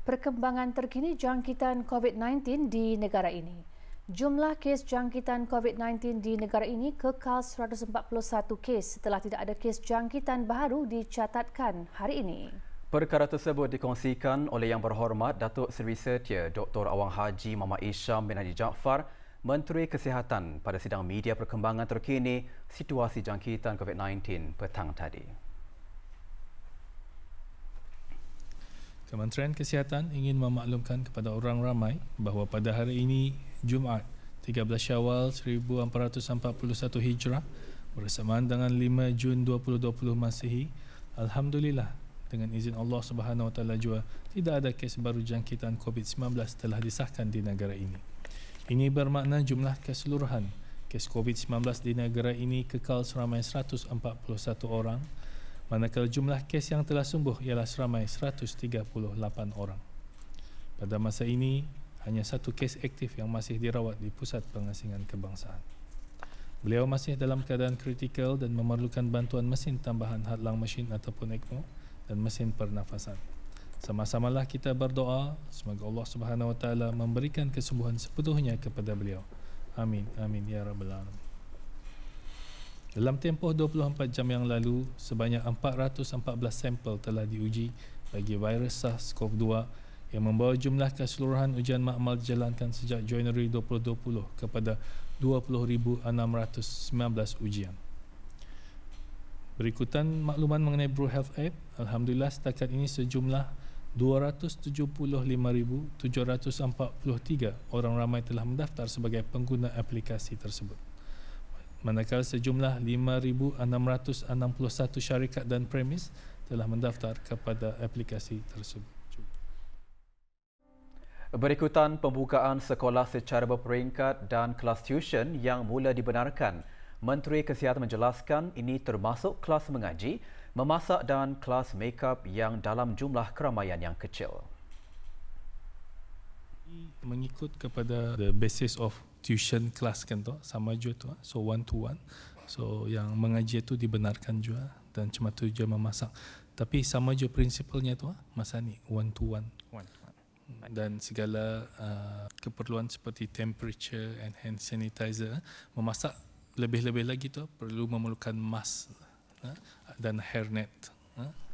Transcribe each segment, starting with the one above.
Perkembangan terkini jangkitan COVID-19 di negara ini. Jumlah kes jangkitan COVID-19 di negara ini kekal 141 kes setelah tidak ada kes jangkitan baru dicatatkan hari ini. Perkara tersebut dikongsikan oleh Yang Berhormat Datuk Seri Setia Dr. Awang Haji Muhammad Isham bin Haji Jaafar, Menteri Kesihatan pada sidang media perkembangan terkini situasi jangkitan COVID-19 petang tadi. Kementerian Kesihatan ingin memaklumkan kepada orang ramai bahawa pada hari ini, Jumaat, 13 Syawal 1441 Hijrah, bersamaan dengan 5 Jun 2020 Masihi, Alhamdulillah, dengan izin Allah Subhanahu Wa Taala jua, tidak ada kes baru jangkitan COVID-19 telah disahkan di negara ini. Ini bermakna jumlah keseluruhan kes COVID-19 di negara ini kekal seramai 141 orang, manakala jumlah kes yang telah sembuh ialah seramai 138 orang. Pada masa ini, hanya satu kes aktif yang masih dirawat di Pusat Pengasingan Kebangsaan. Beliau masih dalam keadaan kritikal dan memerlukan bantuan mesin tambahan hadlang mesin ataupun ECMO dan mesin pernafasan. Sama-samalah kita berdoa semoga Allah Subhanahu Wa Taala memberikan kesembuhan sepenuhnya kepada beliau. Amin, amin ya rabbal alamin. Dalam tempoh 24 jam yang lalu, sebanyak 414 sampel telah diuji bagi virus SARS-CoV-2 yang membawa jumlah keseluruhan ujian makmal dijalankan sejak Januari 2020 kepada 20,619 ujian. Berikutan makluman mengenai Bro Health App, Alhamdulillah setakat ini sejumlah 275,743 orang ramai telah mendaftar sebagai pengguna aplikasi tersebut. Manakala sejumlah 5,661 syarikat dan premis telah mendaftar kepada aplikasi tersebut. Berikutan pembukaan sekolah secara berperingkat dan kelas tuition yang mula dibenarkan, Menteri Kesihatan menjelaskan ini termasuk kelas mengaji, memasak dan kelas make-up yang dalam jumlah keramaian yang kecil. Mengikut kepada the basis of tuition class kan tu, sama juga tu, so one to one, so yang mengaji itu dibenarkan juga dan cuma tu je memasak, tapi sama juga prinsipalnya tu masa ni one to one, dan segala keperluan seperti temperature and hand sanitizer. Memasak lebih-lebih lagi tu perlu memerlukan mask dan hairnet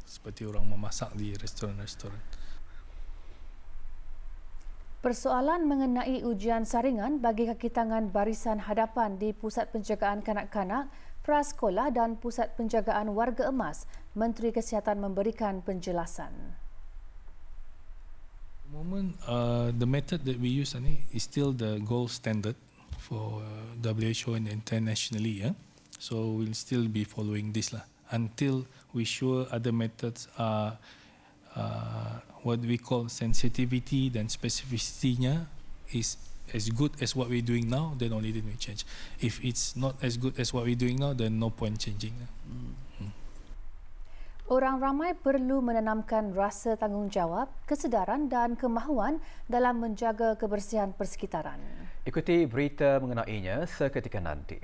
seperti orang memasak di restoran-restoran. Persoalan mengenai ujian saringan bagi kaki tangan barisan hadapan di Pusat Penjagaan Kanak-kanak, Prasekolah dan Pusat Penjagaan Warga Emas, Menteri Kesihatan memberikan penjelasan. At the moment, the method that we use is still the gold standard for WHO and internationally. So we'll still be following this lah until we sure other methods are what we call sensitivity dan specificity-nya is as good as what we're doing now, then only then we change. If it's not as good as what we're doing now, then no point changing. Orang ramai perlu menanamkan rasa tanggungjawab, kesedaran dan kemahuan dalam menjaga kebersihan persekitaran. Ikuti berita mengenainya seketika nanti.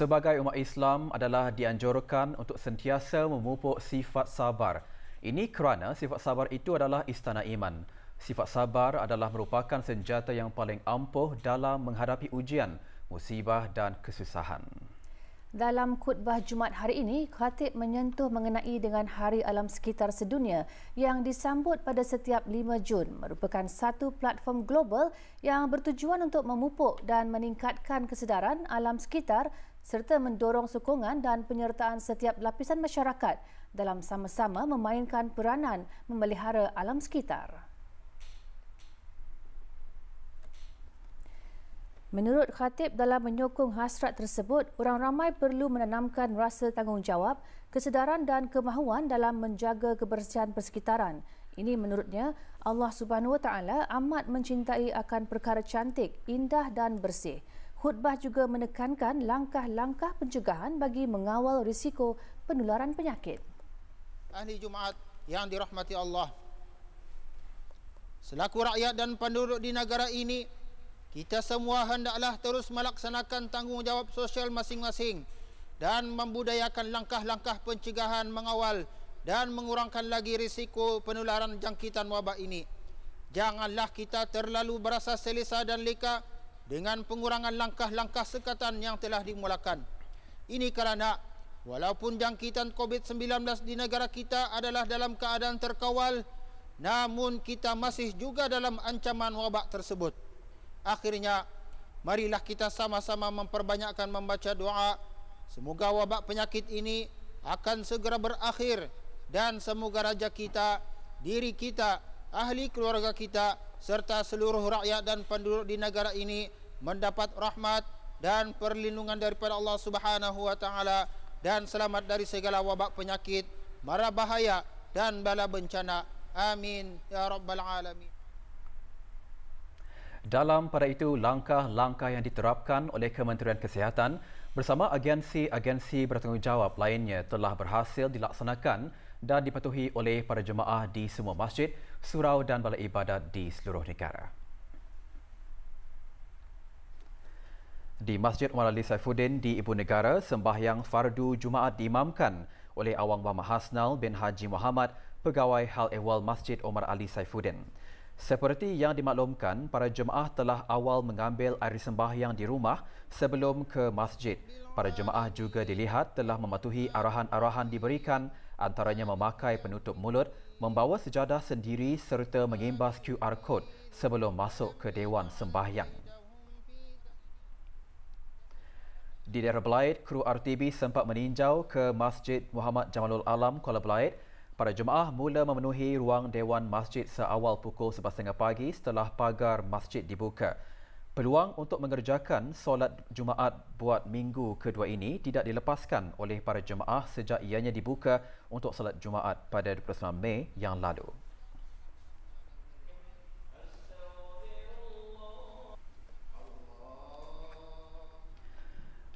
Sebagai umat Islam adalah dianjurkan untuk sentiasa memupuk sifat sabar. Ini kerana sifat sabar itu adalah istana iman. Sifat sabar adalah merupakan senjata yang paling ampuh dalam menghadapi ujian, musibah dan kesusahan. Dalam khutbah Jumaat hari ini, khatib menyentuh mengenai dengan Hari Alam Sekitar Sedunia yang disambut pada setiap 5 Jun merupakan satu platform global yang bertujuan untuk memupuk dan meningkatkan kesedaran alam sekitar serta mendorong sokongan dan penyertaan setiap lapisan masyarakat dalam sama-sama memainkan peranan memelihara alam sekitar. Menurut khatib, dalam menyokong hasrat tersebut, orang ramai perlu menanamkan rasa tanggungjawab, kesedaran dan kemahuan dalam menjaga kebersihan persekitaran. Ini menurutnya, Allah Subhanahu Wa Taala amat mencintai akan perkara cantik, indah dan bersih. Khutbah juga menekankan langkah-langkah pencegahan bagi mengawal risiko penularan penyakit. ahli Jumaat yang dirahmati Allah. Selaku rakyat dan penduduk di negara ini, kita semua hendaklah terus melaksanakan tanggungjawab sosial masing-masing dan membudayakan langkah-langkah pencegahan mengawal dan mengurangkan lagi risiko penularan jangkitan wabak ini. Janganlah kita terlalu berasa selesa dan leka dengan pengurangan langkah-langkah sekatan yang telah dimulakan. Ini kerana walaupun jangkitan COVID-19 di negara kita adalah dalam keadaan terkawal, namun kita masih juga dalam ancaman wabak tersebut. Akhirnya, marilah kita sama-sama memperbanyakkan membaca doa. Semoga wabak penyakit ini akan segera berakhir dan semoga raja kita, diri kita, ahli keluarga kita, serta seluruh rakyat dan penduduk di negara ini mendapat rahmat dan perlindungan daripada Allah Subhanahu wa taala dan selamat dari segala wabak penyakit, mara bahaya dan bala bencana. Amin ya rabbal alamin. Dalam pada itu, langkah-langkah yang diterapkan oleh Kementerian Kesihatan bersama agensi-agensi bertanggungjawab lainnya telah berhasil dilaksanakan dan dipatuhi oleh para jemaah di semua masjid, surau dan balai ibadat di seluruh negara. Di Masjid Umar Ali Saifuddin di Ibu Negara, sembahyang fardu Jumaat diimamkan oleh Awang Muhammad Hasnal bin Haji Muhammad, Pegawai Hal Ehwal Masjid Umar Ali Saifuddin. Seperti yang dimaklumkan, para jemaah telah awal mengambil air sembahyang di rumah sebelum ke masjid. Para jemaah juga dilihat telah mematuhi arahan-arahan diberikan, antaranya memakai penutup mulut, membawa sejadah sendiri serta mengimbas QR Code sebelum masuk ke Dewan Sembahyang. Di daerah Belait, kru RTB sempat meninjau ke Masjid Muhammad Jamalul Alam, Kuala Belait. Para jemaah mula memenuhi ruang Dewan Masjid seawal pukul 11.30 pagi setelah pagar masjid dibuka. Peluang untuk mengerjakan solat Jumaat buat minggu kedua ini tidak dilepaskan oleh para jemaah sejak ianya dibuka untuk solat Jumaat pada 29 Mei yang lalu.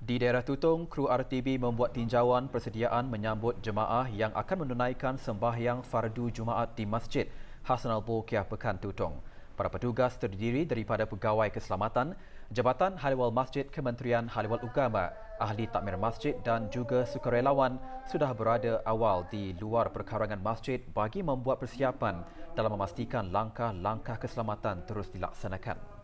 Di daerah Tutong, kru RTB membuat tinjauan persediaan menyambut jemaah yang akan menunaikan sembahyang fardu Jumaat di Masjid Hasan Al-Bolkiah, Pekan Tutong. Para petugas terdiri daripada pegawai keselamatan, Jabatan Haliwal Masjid, Kementerian Haliwal Agama, ahli takmir masjid dan juga sukarelawan sudah berada awal di luar perkarangan masjid bagi membuat persiapan dalam memastikan langkah-langkah keselamatan terus dilaksanakan.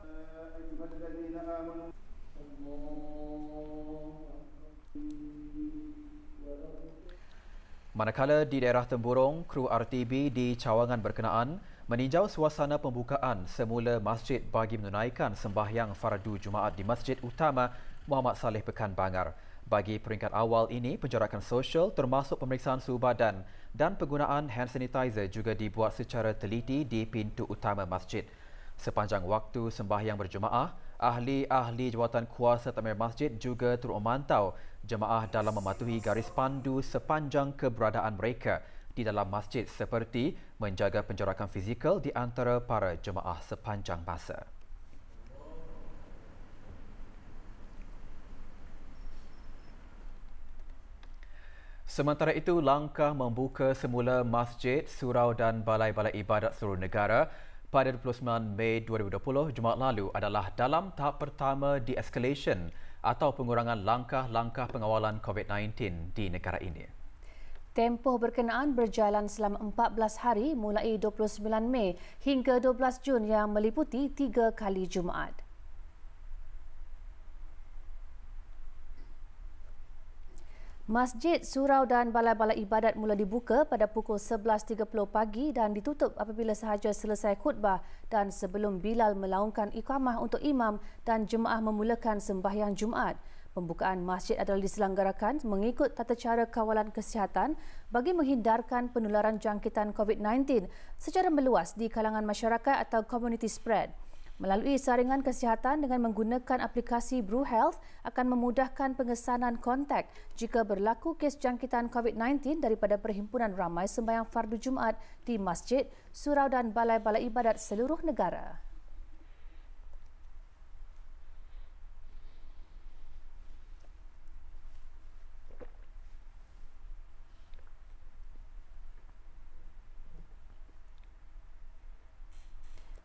Manakala di daerah Temburong, kru RTB di cawangan berkenaan meninjau suasana pembukaan semula masjid bagi menunaikan sembahyang fardu Jumaat di Masjid Utama Muhammad Saleh Pekan Bangar. Bagi peringkat awal ini, penjarakan sosial termasuk pemeriksaan suhu badan dan penggunaan hand sanitizer juga dibuat secara teliti di pintu utama masjid. Sepanjang waktu sembahyang berjemaah, ahli-ahli jawatan kuasa takmir masjid juga turut memantau jemaah dalam mematuhi garis pandu sepanjang keberadaan mereka di dalam masjid seperti menjaga penjarakan fizikal di antara para jemaah sepanjang masa. Sementara itu, langkah membuka semula masjid, surau dan balai-balai ibadat seluruh negara pada 29 Mei 2020 Jumaat lalu adalah dalam tahap pertama de-escalation atau pengurangan langkah-langkah pengawalan COVID-19 di negara ini. Tempoh berkenaan berjalan selama 14 hari mulai 29 Mei hingga 12 Jun yang meliputi 3 kali Jumaat. Masjid, surau dan balai-balai ibadat mula dibuka pada pukul 11.30 pagi dan ditutup apabila sahaja selesai khutbah dan sebelum Bilal melaungkan iqamah untuk imam dan jemaah memulakan sembahyang Jumaat. Pembukaan masjid adalah diselenggarakan mengikut tata cara kawalan kesihatan bagi menghindarkan penularan jangkitan COVID-19 secara meluas di kalangan masyarakat atau community spread. Melalui saringan kesihatan dengan menggunakan aplikasi Bru Health akan memudahkan pengesanan kontak jika berlaku kes jangkitan COVID-19 daripada perhimpunan ramai sembahyang fardu Jumaat di masjid, surau dan balai-balai ibadat seluruh negara.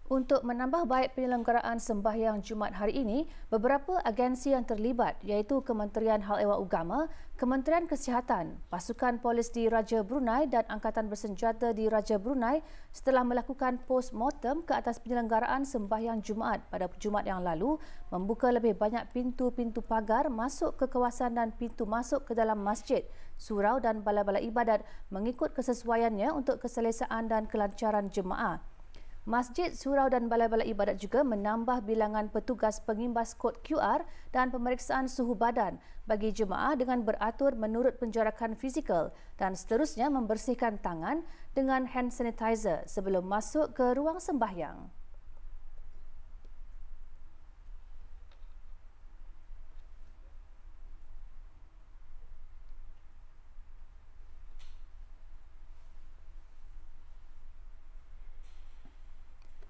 Untuk menambah baik penyelenggaraan sembahyang Jumaat hari ini, beberapa agensi yang terlibat iaitu Kementerian Hal Ehwal Agama, Kementerian Kesihatan, pasukan polis di Raja Brunei dan Angkatan Bersenjata di Raja Brunei setelah melakukan post-mortem ke atas penyelenggaraan sembahyang Jumaat pada Jumaat yang lalu, membuka lebih banyak pintu-pintu pagar masuk ke kawasan dan pintu masuk ke dalam masjid, surau dan balai-balai ibadat mengikut kesesuaiannya untuk keselesaan dan kelancaran jemaah. Masjid, surau dan balai-balai ibadat juga menambah bilangan petugas pengimbas kod QR dan pemeriksaan suhu badan bagi jemaah dengan beratur menurut penjarakan fizikal dan seterusnya membersihkan tangan dengan hand sanitizer sebelum masuk ke ruang sembahyang.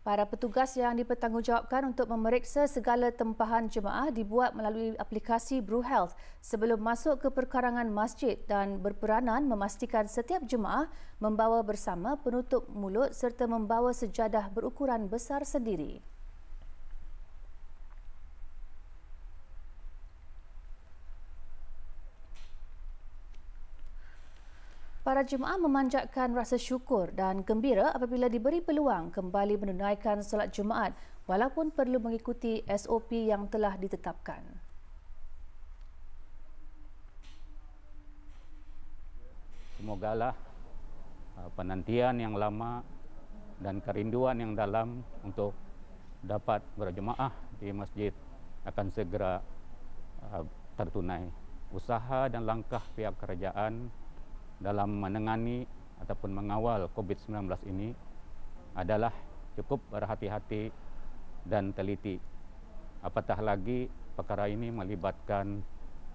Para petugas yang dipertanggungjawabkan untuk memeriksa segala tempahan jemaah dibuat melalui aplikasi BruHealth sebelum masuk ke perkarangan masjid dan berperanan memastikan setiap jemaah membawa bersama penutup mulut serta membawa sejadah berukuran besar sendiri. Para jemaah memanjatkan rasa syukur dan gembira apabila diberi peluang kembali menunaikan solat Jumaat walaupun perlu mengikuti SOP yang telah ditetapkan. Semogalah penantian yang lama dan kerinduan yang dalam untuk dapat berjemaah di masjid akan segera tertunai. Usaha dan langkah pihak kerajaan dalam menangani ataupun mengawal COVID-19 ini adalah cukup berhati-hati dan teliti. Apatah lagi perkara ini melibatkan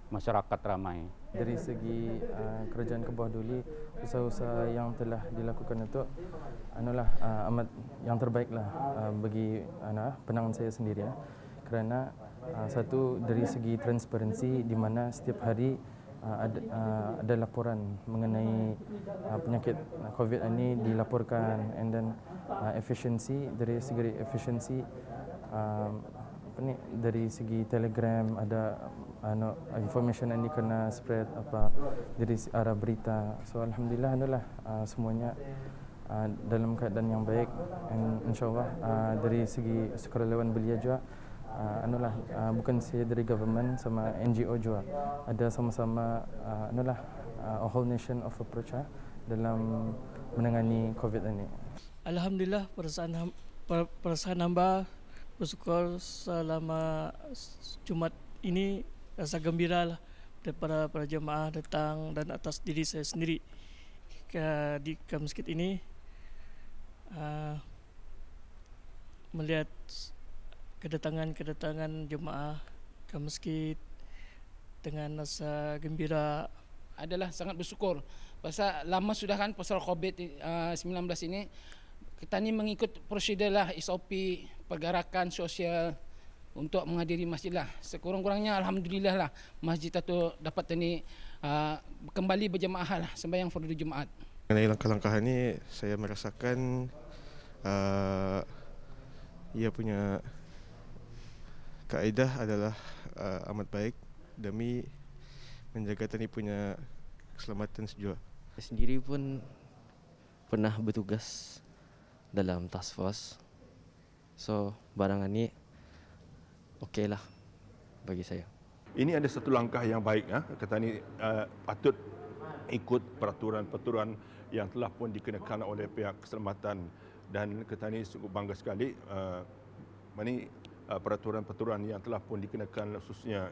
masyarakat ramai. Dari segi kerajaan ke bawah duli, usaha-usaha yang telah dilakukan itu amat yang terbaiklah bagi pandangan saya sendiri ya. Kerana satu dari segi transparansi di mana setiap hari ada laporan mengenai penyakit COVID ini dilaporkan, and then efisiensi dari segi efisiensi dari segi Telegram ada information yang kena spread dari arah berita. So alhamdulillah semuanya dalam keadaan yang baik, and insyaallah dari segi sukarelawan belia juga bukan saja dari government sama NGO juga ada sama-sama a whole nation of approach dalam menangani COVID ini. Alhamdulillah, perasaan hamba bersyukur selama Jumaat ini, rasa gembira lah daripada para jemaah datang dan atas diri saya sendiri ke masjid ini melihat kedatangan jemaah ke masjid dengan rasa gembira. Adalah sangat bersyukur. Pasal lama sudah kan pasal COVID-19 ini, kita ni mengikut prosedur lah, SOP, pergerakan sosial untuk menghadiri masjid lah. Sekurang-kurangnya alhamdulillah lah masjid itu dapat ni kembali berjemaah lah sembahyang fardu Jumaat. Mengenai langkah-langkah ini, saya merasakan ia punya kaedah adalah amat baik demi menjaga tani punya keselamatan sejua. Saya sendiri pun pernah bertugas dalam task force. So barangan ni okey lah bagi saya. Ini ada satu langkah yang baik. Kata ni patut ikut peraturan-peraturan yang telah pun dikenakan oleh pihak keselamatan, dan kata ni sungguh bangga sekali peraturan-peraturan yang telah pun dikenakan khususnya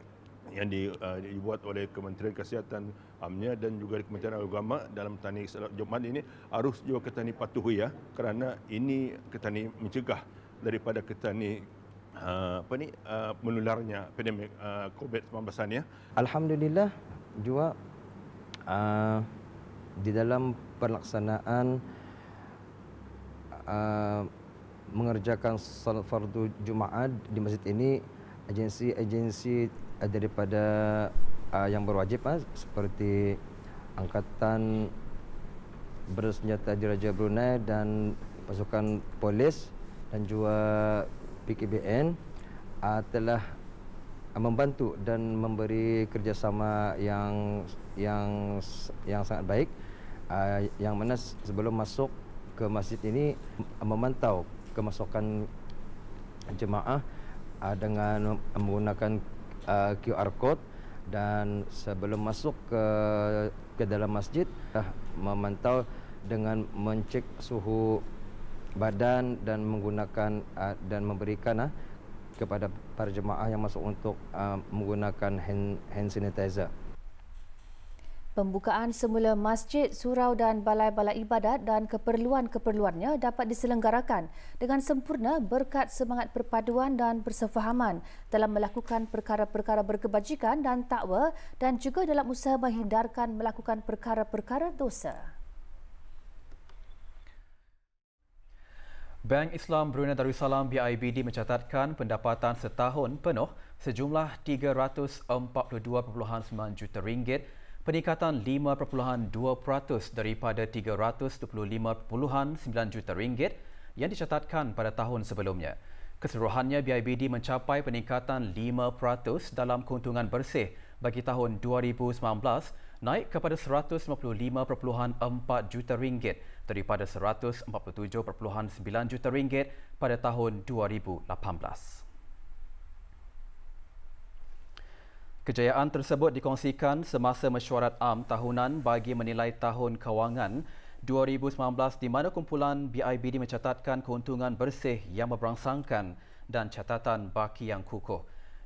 yang dibuat oleh Kementerian Kesihatan, UMNO dan juga Kementerian Agama dalam tani salat Jumaat ini harus juga kita ni patuhi kerana ini kita ni mencegah daripada kita ni menularnya pandemik COVID-19 ni. Alhamdulillah juga di dalam pelaksanaan mengerjakan salat fardu Jumaat di masjid ini, agensi-agensi daripada yang berwajib seperti Angkatan Bersenjata di Raja Brunei dan pasukan polis dan juga PKBN telah membantu dan memberi kerjasama yang sangat baik, yang mana sebelum masuk ke masjid ini memantau kemasukan jemaah dengan menggunakan QR code, dan sebelum masuk ke dalam masjid memantau dengan mencek suhu badan dan menggunakan dan memberikan kepada para jemaah yang masuk untuk menggunakan hand sanitizer. Pembukaan semula masjid, surau dan balai-balai ibadat dan keperluan-keperluannya dapat diselenggarakan dengan sempurna berkat semangat perpaduan dan bersefahaman dalam melakukan perkara-perkara berkebajikan dan takwa, dan juga dalam usaha menghindarkan melakukan perkara-perkara dosa. Bank Islam Brunei Darussalam BIBD mencatatkan pendapatan setahun penuh sejumlah RM342.9 juta, peningkatan 5.2% daripada RM325.9 juta yang dicatatkan pada tahun sebelumnya. Keseluruhannya, BIBD mencapai peningkatan 5% dalam keuntungan bersih bagi tahun 2019, naik kepada RM155.4 juta daripada RM147.9 juta pada tahun 2018. Kejayaan tersebut dikongsikan semasa mesyuarat am tahunan bagi menilai tahun kewangan 2019, di mana kumpulan BIBD mencatatkan keuntungan bersih yang berberangsangkan dan catatan baki yang kukuh.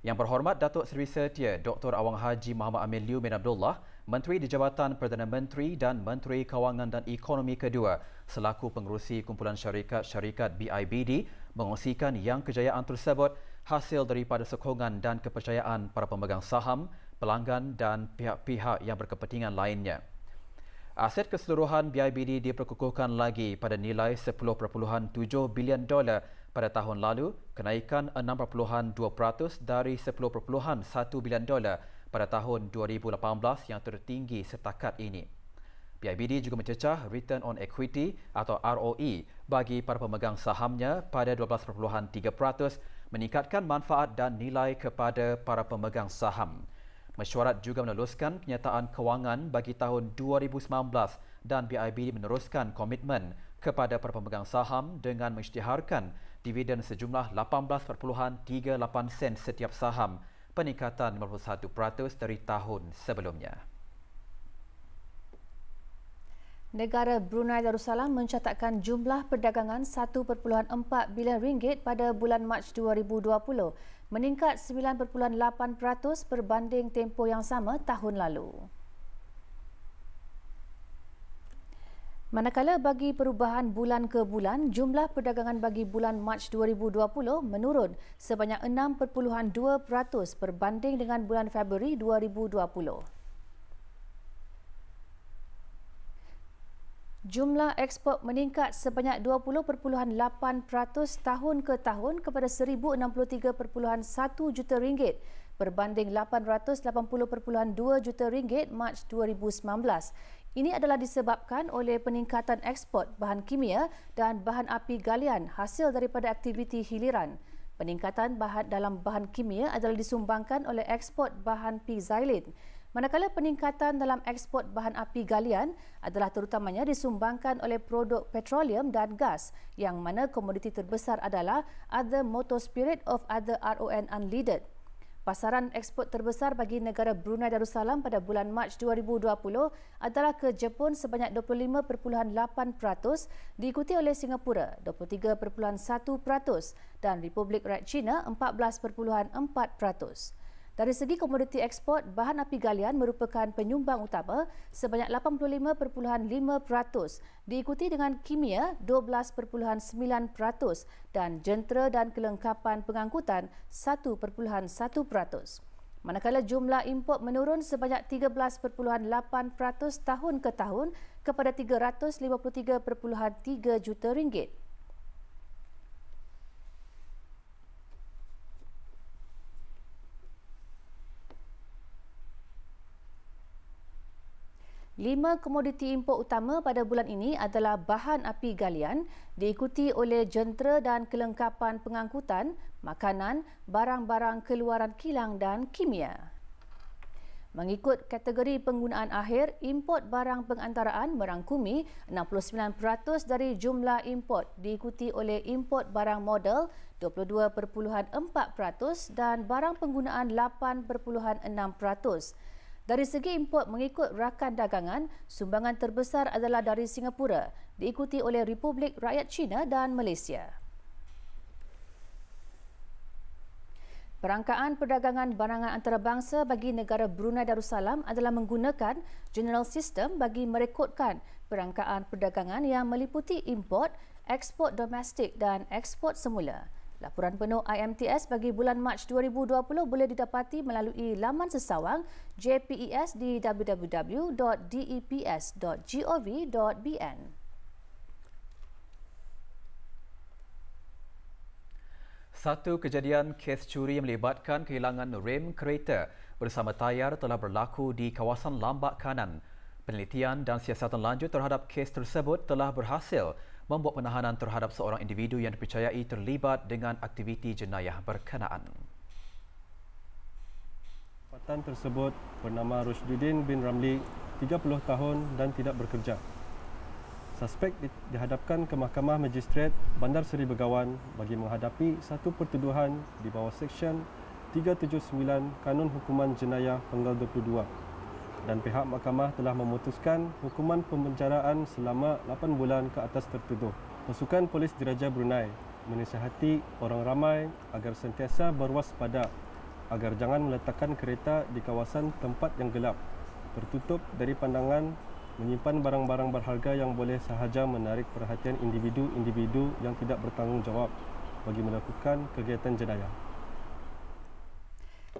Yang Berhormat Datuk Seri Setia Dr. Awang Haji Muhammad Amin Liu bin Abdullah, Menteri di Jabatan Perdana Menteri dan Menteri Kewangan dan Ekonomi kedua selaku pengerusi kumpulan syarikat-syarikat BIBD, mengongsikan yang kejayaan tersebut hasil daripada sokongan dan kepercayaan para pemegang saham, pelanggan dan pihak-pihak yang berkepentingan lainnya. Aset keseluruhan BIBD diperkukuhkan lagi pada nilai $10.7 bilion pada tahun lalu, kenaikan 6.2% dari $10.1 bilion pada tahun 2018 yang tertinggi setakat ini. BIBD juga mencecah return on equity atau ROE bagi para pemegang sahamnya pada 12.3%, meningkatkan manfaat dan nilai kepada para pemegang saham. Mesyuarat juga meneruskan kenyataan kewangan bagi tahun 2019 dan BIBD meneruskan komitmen kepada para pemegang saham dengan mengisytiharkan dividen sejumlah 18.38 sen setiap saham, peningkatan 51% dari tahun sebelumnya. Negara Brunei Darussalam mencatatkan jumlah perdagangan RM1.4 bilion pada bulan Mac 2020, meningkat 9.8% berbanding tempoh yang sama tahun lalu. Manakala bagi perubahan bulan ke bulan, jumlah perdagangan bagi bulan Mac 2020 menurun sebanyak 6.2% berbanding dengan bulan Februari 2020. Jumlah ekspor meningkat sebanyak 20.8% tahun ke tahun kepada RM1,063.1 juta berbanding RM880.2 juta Mac 2019. Ini adalah disebabkan oleh peningkatan ekspor bahan kimia dan bahan api galian hasil daripada aktiviti hiliran. Peningkatan dalam bahan kimia adalah disumbangkan oleh ekspor bahan P-xylene, manakala peningkatan dalam ekspor bahan api galian adalah terutamanya disumbangkan oleh produk petroleum dan gas, yang mana komoditi terbesar adalah Other Motor Spirit of Other RON Unleaded. Pasaran ekspor terbesar bagi negara Brunei Darussalam pada bulan Mac 2020 adalah ke Jepun sebanyak 25.8%, diikuti oleh Singapura 23.1% dan Republik Rakyat China 14.4%. Dari segi komoditi ekspor, bahan api galian merupakan penyumbang utama sebanyak 85.5%, diikuti dengan kimia 12.9% dan jentera dan kelengkapan pengangkutan 1.1%. Manakala jumlah import menurun sebanyak 13.8% tahun ke tahun kepada RM353.3 juta. 5 komoditi import utama pada bulan ini adalah bahan api galian, diikuti oleh jentera dan kelengkapan pengangkutan, makanan, barang-barang keluaran kilang dan kimia. Mengikut kategori penggunaan akhir, import barang pengantaraan merangkumi 69% dari jumlah import, diikuti oleh import barang modal 22.4% dan barang penggunaan 8.6%. Dari segi import mengikut rakan dagangan, sumbangan terbesar adalah dari Singapura, diikuti oleh Republik Rakyat China dan Malaysia. Perangkaan perdagangan barangan antarabangsa bagi negara Brunei Darussalam adalah menggunakan General System bagi merekodkan perangkaan perdagangan yang meliputi import, ekspor domestik dan ekspor semula. Laporan penuh IMTS bagi bulan Mac 2020 boleh didapati melalui laman sesawang JPES di www.deps.gov.bn. Satu kejadian kes curi yang melibatkan kehilangan rem kereta bersama tayar telah berlaku di kawasan Lambak Kanan. Penelitian dan siasatan lanjut terhadap kes tersebut telah berhasil membuat penahanan terhadap seorang individu yang dipercayai terlibat dengan aktiviti jenayah berkenaan. Tempatan tersebut bernama Rushdudin bin Ramli, 30 tahun dan tidak bekerja. Suspek dihadapkan ke Mahkamah Magistrate Bandar Seri Begawan bagi menghadapi satu pertuduhan di bawah Seksyen 379 Kanun Hukuman Jenayah Penggal 22 dan pihak mahkamah telah memutuskan hukuman pemenjaraan selama 8 bulan ke atas tertuduh. Pasukan Polis Diraja Brunei menasihati orang ramai agar sentiasa berwaspada agar jangan meletakkan kereta di kawasan tempat yang gelap, tertutup dari pandangan, menyimpan barang-barang berharga yang boleh sahaja menarik perhatian individu-individu yang tidak bertanggungjawab bagi melakukan kegiatan jenayah.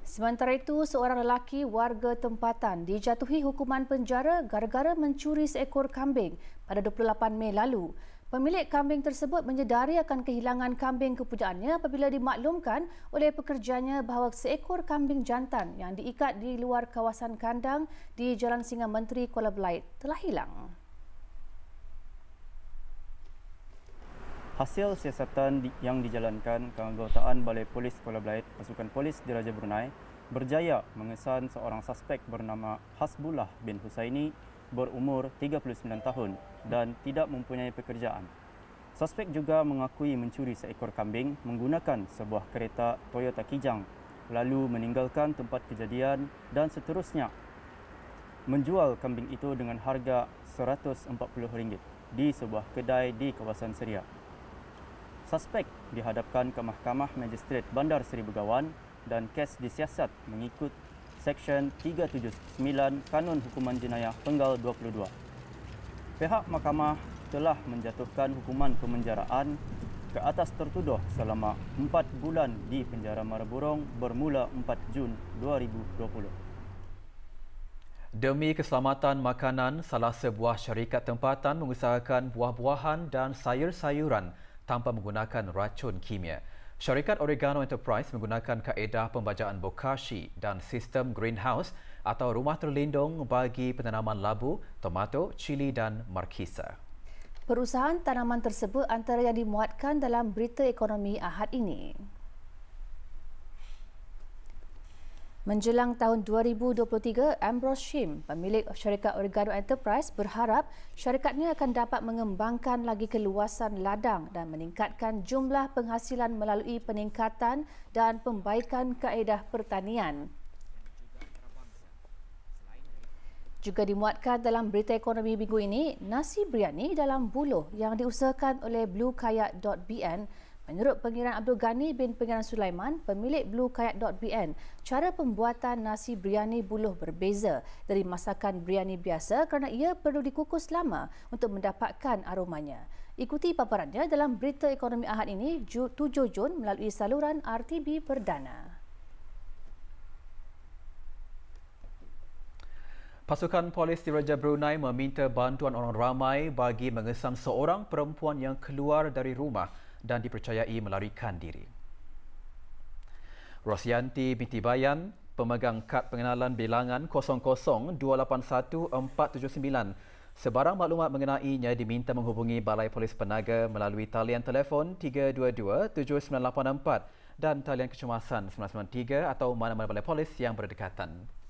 Sementara itu, seorang lelaki warga tempatan dijatuhi hukuman penjara gara-gara mencuri seekor kambing pada 28 Mei lalu. Pemilik kambing tersebut menyedari akan kehilangan kambing kepujaannya apabila dimaklumkan oleh pekerjanya bahawa seekor kambing jantan yang diikat di luar kawasan kandang di Jalan Singa Menteri Kuala Belait telah hilang. Hasil siasatan yang dijalankan keanggotaan Balai Polis Kuala Belait, Pasukan Polis Diraja Brunei berjaya mengesan seorang suspek bernama Hasbullah bin Husaini berumur 39 tahun dan tidak mempunyai pekerjaan. Suspek juga mengakui mencuri seekor kambing menggunakan sebuah kereta Toyota Kijang lalu meninggalkan tempat kejadian dan seterusnya menjual kambing itu dengan harga RM140 di sebuah kedai di kawasan Seria. Suspek dihadapkan ke Mahkamah Magistrate Bandar Seri Begawan dan kes disiasat mengikut Seksyen 379 Kanun Hukuman Jenayah Penggal 22. Pihak mahkamah telah menjatuhkan hukuman pemenjaraan ke atas tertuduh selama 4 bulan di penjara Mara Burong bermula 4 Jun 2020. Demi keselamatan makanan, salah sebuah syarikat tempatan mengusahakan buah-buahan dan sayur-sayuran tanpa menggunakan racun kimia. Syarikat Oregano Enterprise menggunakan kaedah pembajaan bokashi dan sistem greenhouse atau rumah terlindung bagi penanaman labu, tomato, cili dan markisa. Perusahaan tanaman tersebut antara yang dimuatkan dalam berita ekonomi Ahad ini. Menjelang tahun 2023, Ambrose Shim, pemilik syarikat Oregano Enterprise, berharap syarikatnya akan dapat mengembangkan lagi keluasan ladang dan meningkatkan jumlah penghasilan melalui peningkatan dan pembaikan kaedah pertanian. Juga dimuatkan dalam berita ekonomi minggu ini, nasi biryani dalam buluh yang diusahakan oleh bluekayak.bn. Menurut Pengiran Abdul Ghani bin Pengiran Sulaiman, pemilik bluekayak.bn, cara pembuatan nasi biryani buluh berbeza dari masakan biryani biasa kerana ia perlu dikukus lama untuk mendapatkan aromanya. Ikuti paparannya dalam berita ekonomi Ahad ini 7 Jun melalui saluran RTB Perdana. Pasukan Polis Diraja Brunei meminta bantuan orang ramai bagi mengesan seorang perempuan yang keluar dari rumah dan dipercayai melarikan diri. Rosyanti binti Bayan, pemegang kad pengenalan bilangan 00281479. Sebarang maklumat mengenainya diminta menghubungi Balai Polis Penaga melalui talian telefon 322-7984 dan talian kecemasan 993 atau mana-mana balai polis yang berdekatan.